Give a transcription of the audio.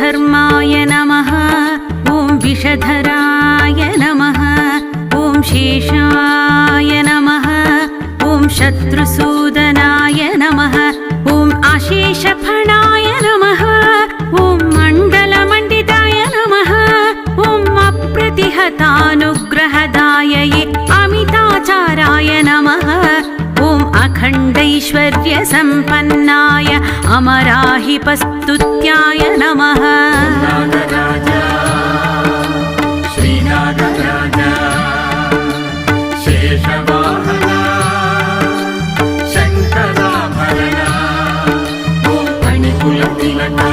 विश्वधर्माय नमः। ॐ विषधराय नमः। ॐ शेषाय नमः। ॐ शत्रुसूदनाय नमः। ॐ अशेषफणाय नमः। ॐ मण्डलमण्डिताय नमः। ॐ अप्रतिहतानुग्रहदायये अमिताचाराय नमः। ॐ अखण्डैश्वर्यसम्पन्नाय अमराहिपस्तुत्याय नमः। नागराजा श्रीनागराजा शेषवाहना शङ्कराभरणा ॐ मणिकुलतिलका